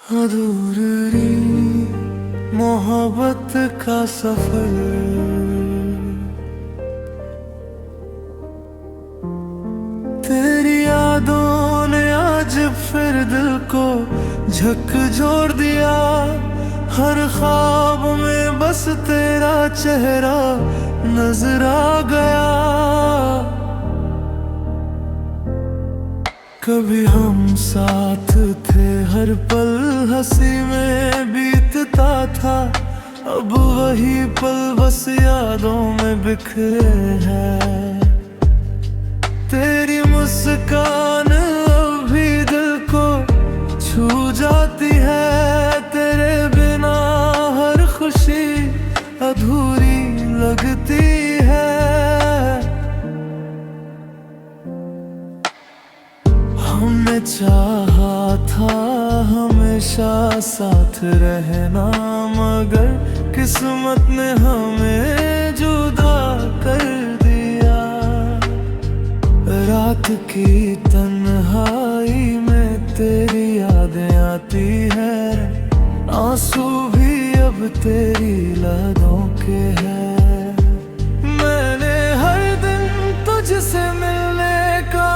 अधूरी मोहब्बत का सफर, तेरी यादों ने आज फिर दिल को झकझोर दिया। हर ख्वाब में बस तेरा चेहरा नजर आ गया। कभी हम साथ थे, हर पल हंसी में बीतता था। अब वही पल बस यादों में बिखरे हैं। तेरी मुस्कान अभी दिल को छू जाती है। तेरे बिना हर खुशी अधूरी लगती है। हमने चाहा था हमेशा साथ रहना, मगर किस्मत ने हमें जुदा कर दिया। रात की तन्हाई में तेरी यादें आती है। आंसू भी अब तेरी यादों के हैं। मैंने हर दिन तुझसे मिलने का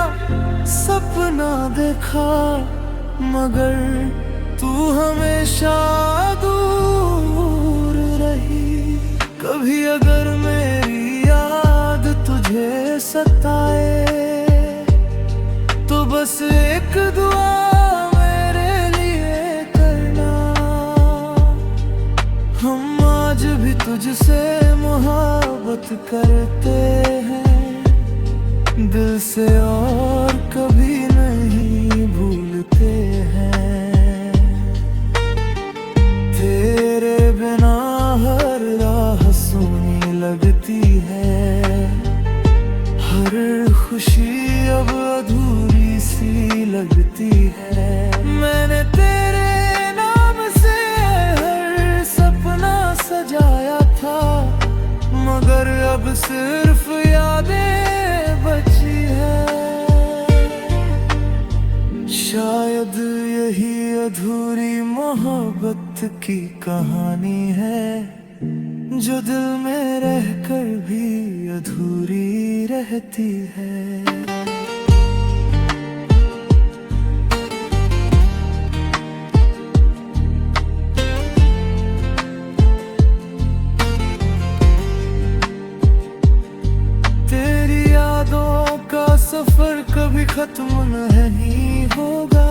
सपना देखा, मगर तू हमेशा दूर रही। कभी अगर मेरी याद तुझे सताए, तो बस एक दुआ मेरे लिए करना। हम आज भी तुझसे मोहब्बत करते हैं दिल से, और कभी नहीं भूलते हैं। तेरे बिना हर राह सूनी लगती है। हर खुशी अब अधूरी सी लगती है। मैंने तेरे नाम से हर सपना सजाया था, मगर अब सिर्फ यादें बची है। शायद यही अधूरी मोहब्बत की कहानी है, जो दिल में रहकर भी अधूरी रहती है। तेरी यादों का सफर कभी खत्म नहीं होगा,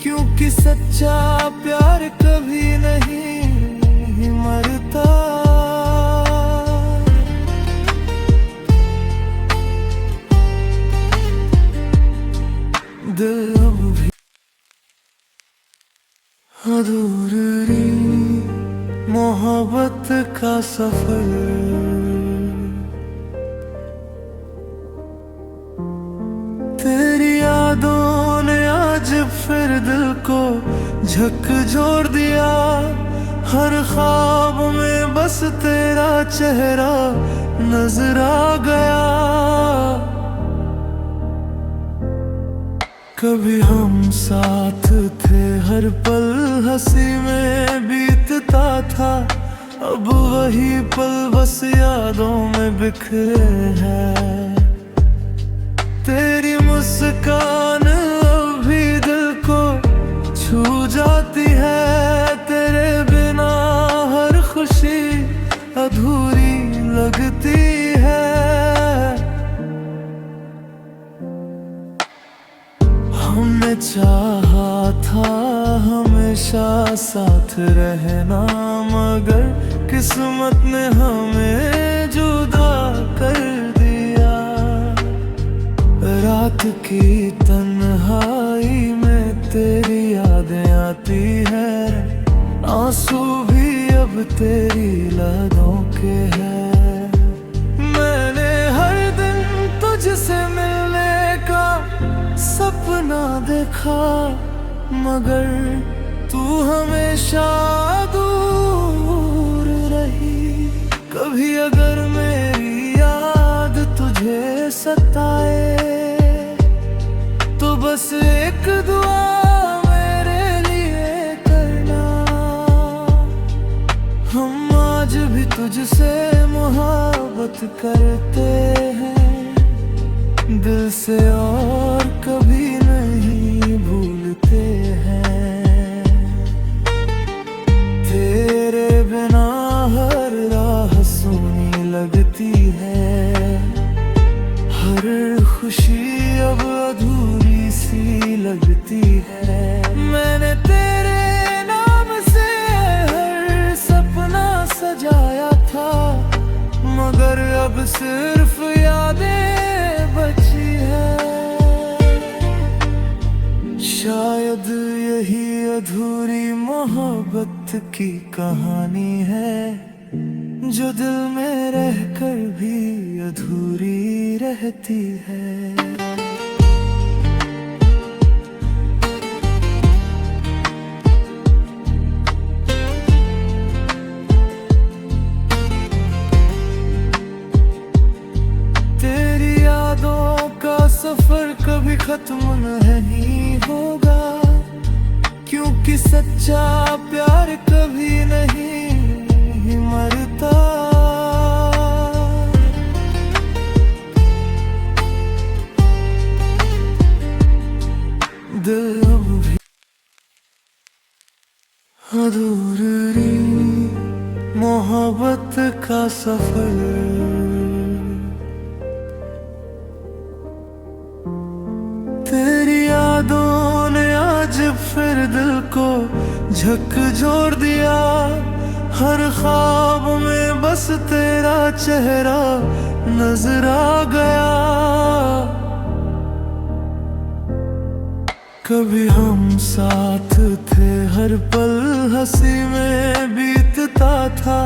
क्योंकि सच्चा प्यार कभी नहीं मरता। दिल अब भी अधूरी मोहब्बत का सफर, तेरी यादों ने आज फिर दिल को झकझोर दिया। हर ख्वाब में बस तेरा चेहरा नजर आ गया। कभी हम साथ थे, हर पल हंसी में बीतता था। अब वही पल बस यादों में बिखरे हैं। तेरी मुस्कान अभी दिल को छू जाती है। तेरे बिना हर खुशी अधूरी लगती है। हमने चाहा था हमेशा साथ रहना, मगर किस्मत ने हमें जुदा कर दिया। रात की तन्हाई में तेरी यादें आती है। आंसू भी अब तेरी यादों के हैं। मैंने हर दिन तुझसे मिलने का सपना देखा, मगर तू हमेशा दूर रही। कभी अगर मेरी याद तुझे सताए, तो बस एक दुआ मेरे लिए तुझसे मोहब्बत करते हैं, दिल से और कभी नहीं भूलते हैं। तेरे बिना हर राह सूनी लगती है, हर खुशी अब अधूरी सी लगती है। मैंने तेरे नाम से हर सपना सजाया था, मगर अब सिर्फ यादें बची है। शायद यही अधूरी मोहब्बत की कहानी है, जो दिल में रहकर भी अधूरी रहती है। तेरी यादों का सफर कभी खत्म नहीं होगा, क्योंकि सच्चा प्यार कभी नहीं मरता। दिल अब भी अधूरी मोहब्बत का सफर, तेरी यादों ने आज फिर दिल को झकझोर दिया। हर ख्वाब में बस तेरा चेहरा नजर आ गया। कभी हम साथ थे, हर पल हंसी में बीतता था,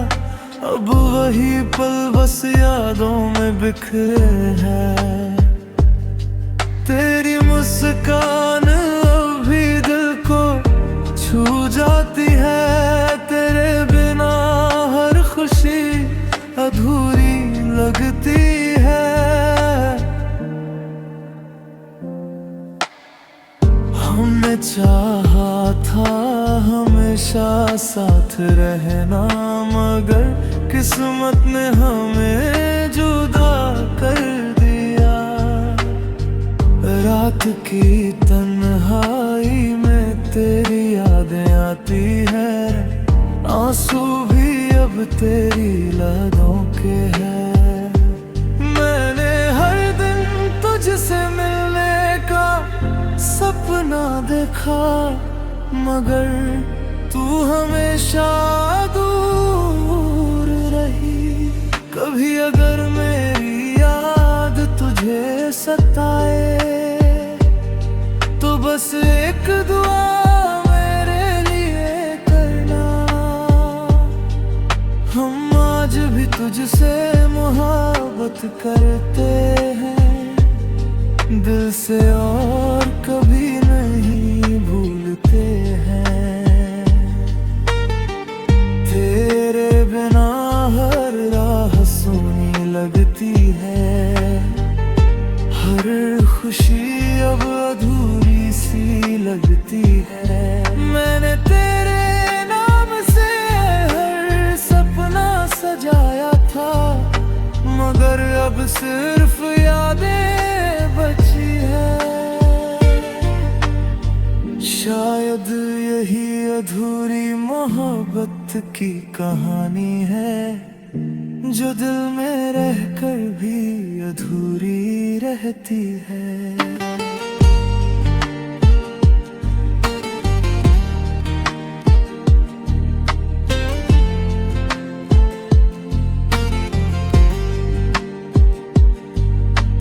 अब वही पल बस यादों में बिखरे हैं। तेरी मुस्कान अभी दिल को छू जाती है, तेरे बिना हर खुशी अधूरी लगती है। हमने चाहा था हमेशा साथ रहना, मगर किस्मत ने हमें जुदा कर दिया। रात की तन्हाई में तेरी यादें आती है, आंसू भी अब तेरी यादों के हैं। मैंने हर दिन तुझसे मिलने का सपना देखा, मगर तू हमेशा दूर रही। कभी अगर मेरी याद तुझे सताए, तो बस एक दुआ मेरे लिए करना। हम आज भी तुझसे मोहब्बत करते हैं, दिल से और कभी नहीं भूलते हैं। तेरे बिना हर राह सूनी लगती है, हर खुशी अब अधूरी सी लगती है। मैंने तेरे नाम से हर सपना सजाया था, मगर अब सिर्फ यादें बची है। शायद यही अधूरी मोहब्बत की कहानी है, जो दिल में रहकर भी अधूरी रहती है।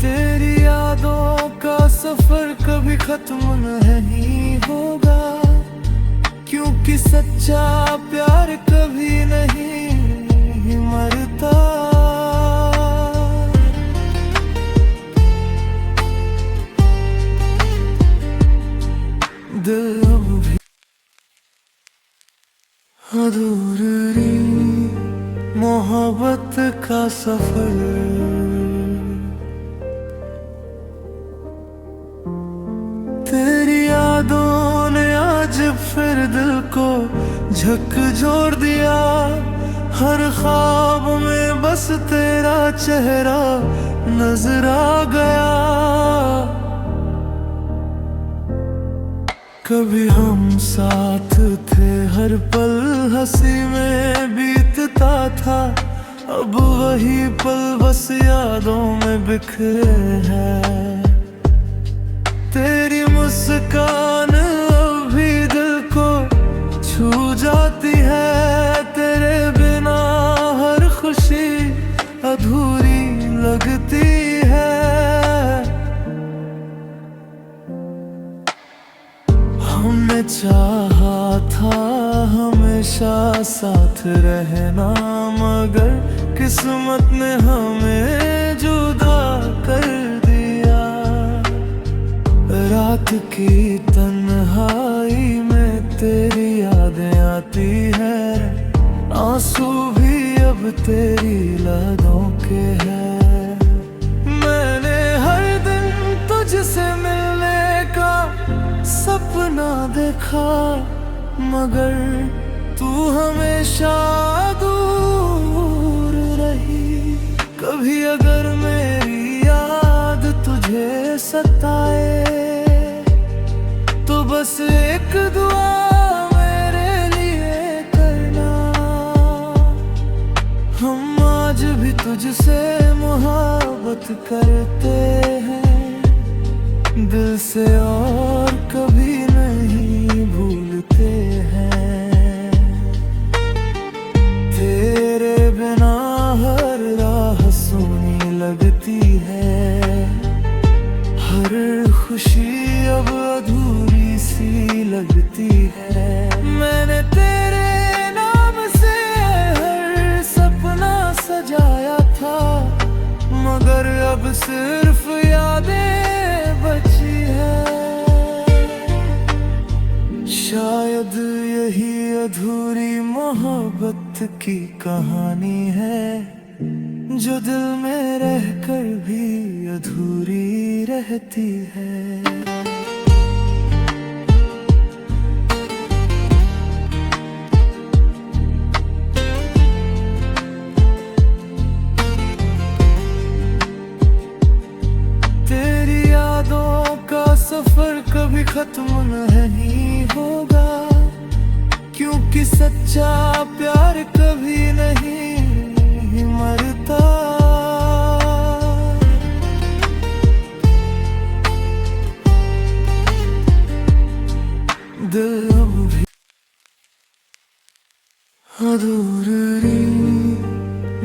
तेरी यादों का सफर कभी खत्म नहीं होगा, क्योंकि सच्चा प्यार कभी नहीं मरता। दिल अब भी अधूरी मोहब्बत का सफर, तेरी यादों ने आज फिर दिल को झकझोर दिया। हर ख्वाब में बस तेरा चेहरा नजर आ गया। कभी हम साथ थे, हर पल हंसी में बीतता था। अब वही पल बस यादों में बिखरे हैं। तेरी मुस्कान अभी दिल को छू जाती है। तेरे बिना हर खुशी अधूरी लगती है। हमने चाहा था हमेशा साथ रहना, मगर किस्मत ने हमें जुदा कर दिया। रात की तन्हाई में तेरी यादें आती है। आंसू भी अब तेरी यादों के हैं। मैंने हर दिन तुझसे मिलने का सपना देखा, मगर तू हमेशा दूर रही। कभी अगर मेरी याद तुझे सताए, तो बस एक दुआ मेरे लिए करना। हम आज भी तुझसे मोहब्बत करते हैं दिल से, और कभी नहीं भूलते हैं। तेरे बिना हर राह सुनी लगती है। हर खुशी अब अधूरी सी लगती है। मैंने तेरे नाम से हर सपना सजाया था, मगर अब सिर्फ यादें बची है। शायद यही अधूरी मोहब्बत की कहानी है, जो दिल में रहकर भी अधूरी रहती है। तेरी यादों का सफर कभी खत्म नहीं होगा, क्योंकि सच्चा प्यार कभी नहीं मरता। दिल अब भी अधूरी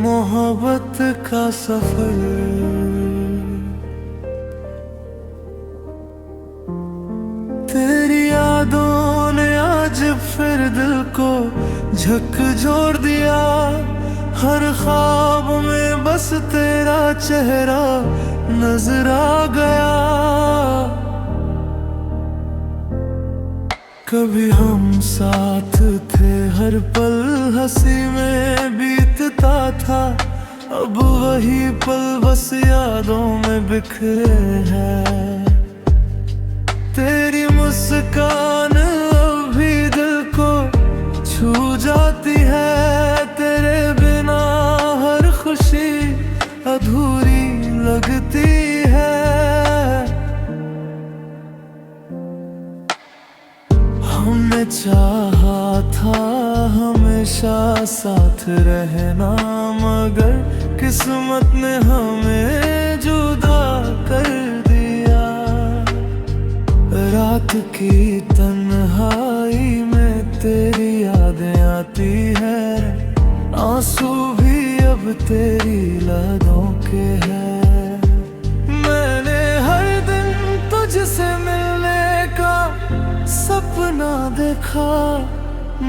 मोहब्बत का सफर। तेरी यादों ने आज फिर दिल को झकझोर दिया। हर ख्वाब में बस तेरा चेहरा नजर आ गया। कभी हम साथ थे, हर पल हंसी में बीतता था। अब वही पल बस यादों में बिखरे हैं। तेरी मुस्कान अभी दिल को छू जाती है। तेरे बिना हर खुशी अधूरी लगती है। हमने चाहा था हमेशा साथ रहना, मगर किस्मत ने हमें जुदा कर दिया। रात की तन्हाई में तेरी यादें आती है। आंसू भी अब तेरी यादों के हैं। मैंने हर दिन तुझसे मिलने का सपना देखा,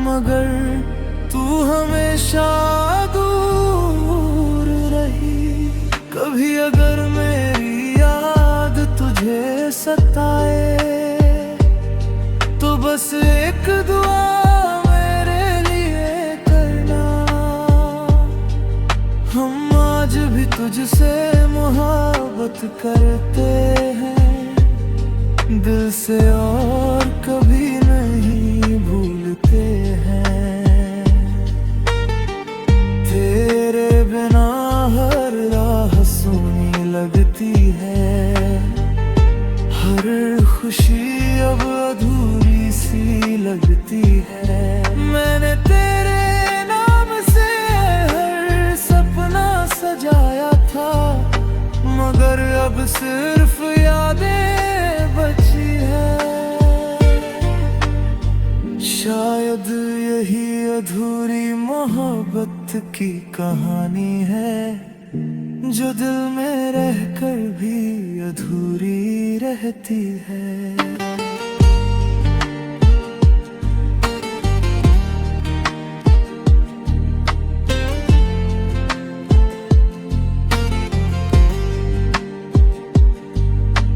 मगर तू हमेशा दूर रही। कभी अगर मेरी याद तुझे सताए, तो बस एक दुआ मेरे लिए करना। हम आज भी तुझसे मोहब्बत करते हैं दिल से, और कभी नहीं भूलते हैं। अब अधूरी सी लगती है। मैंने तेरे नाम से हर सपना सजाया था, मगर अब सिर्फ यादें बची है। शायद यही अधूरी मोहब्बत की कहानी है, जो दिल में रहकर भी अधूरी रहती है।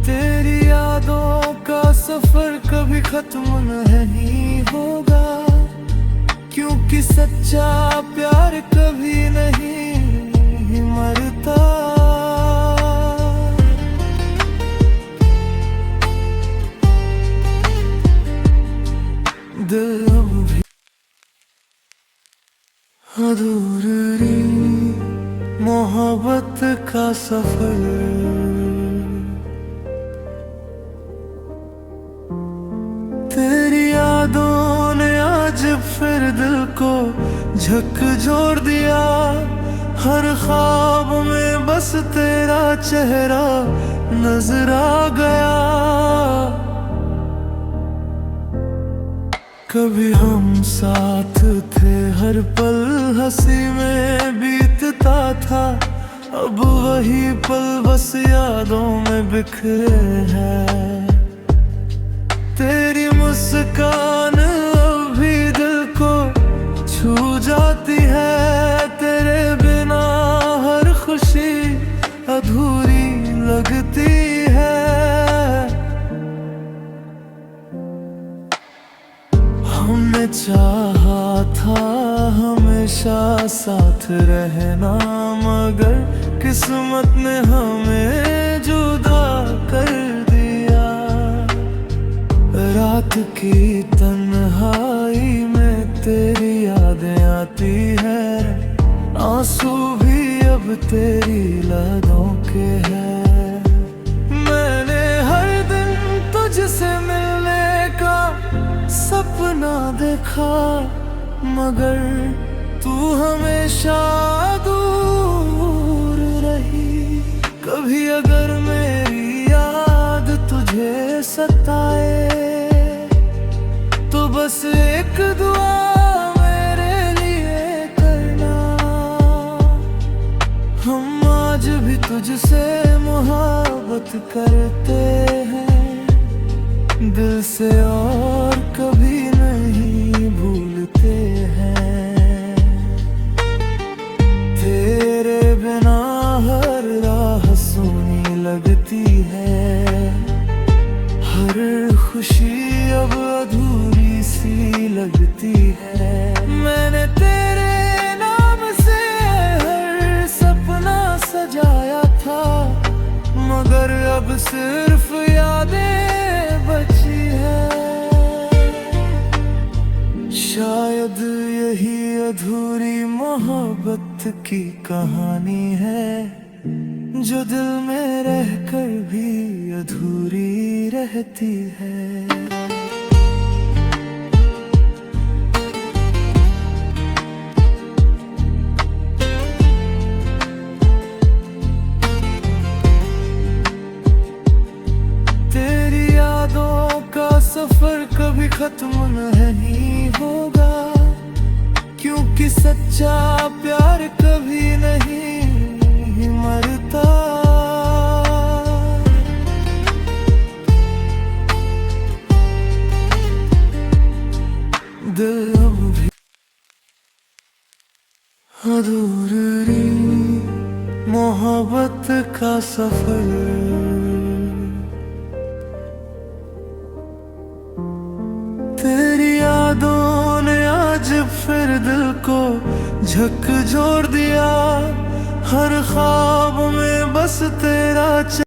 तेरी यादों का सफर कभी खत्म नहीं होगा, क्योंकि सच्चा प्यार कभी नहीं मरता। दिल अब भी अधूरी मोहब्बत का सफर, तेरी यादों ने आज फिर दिल को झकझोर दिया। हर ख्वाब में बस तेरा चेहरा नजर आ गया। कभी हम साथ थे, हर पल हंसी में बीतता था। अब वही पल बस यादों में बिखरे हैं। तेरी मुस्कान अभी दिल को छू जाती है। तेरे बिना हर खुशी अधूरी लगती है। हमने चाहा था हमेशा साथ रहना, मगर किस्मत ने हमें जुदा कर दिया। रात की तन्हाई में तेरी यादें आती है, आंसू भी अब तेरी यादों के हैं। मैंने हर दिन तुझसे मिलने का सपना देखा, मगर तू हमेशा दूर रही। कभी अगर मेरी याद तुझे सताए, तो बस एक दुआ मेरे लिए करना। हम आज भी तुझसे मोहब्बत करते हैं, दिल से और कभी नहीं भूलते हैं। तेरे बिना हर राह सूनी लगती है। हर खुशी अब अधूरी सी लगती है। मैंने तेरे नाम से हर सपना सजाया था, मगर अब सिर्फ यादें बची है। शायद यही अधूरी मोहब्बत की कहानी है, जो दिल में रहकर भी अधूरी रहती है। तेरी यादों का सफर कभी खत्म नहीं होगा, क्योंकि सच्चा प्यार कभी नहीं मरता। दिल अब भी अधूरी मोहब्बत का सफर, तेरी यादों ने आज फिर दिल को झकझोर दिया। हर ख्वाब में बस तेरा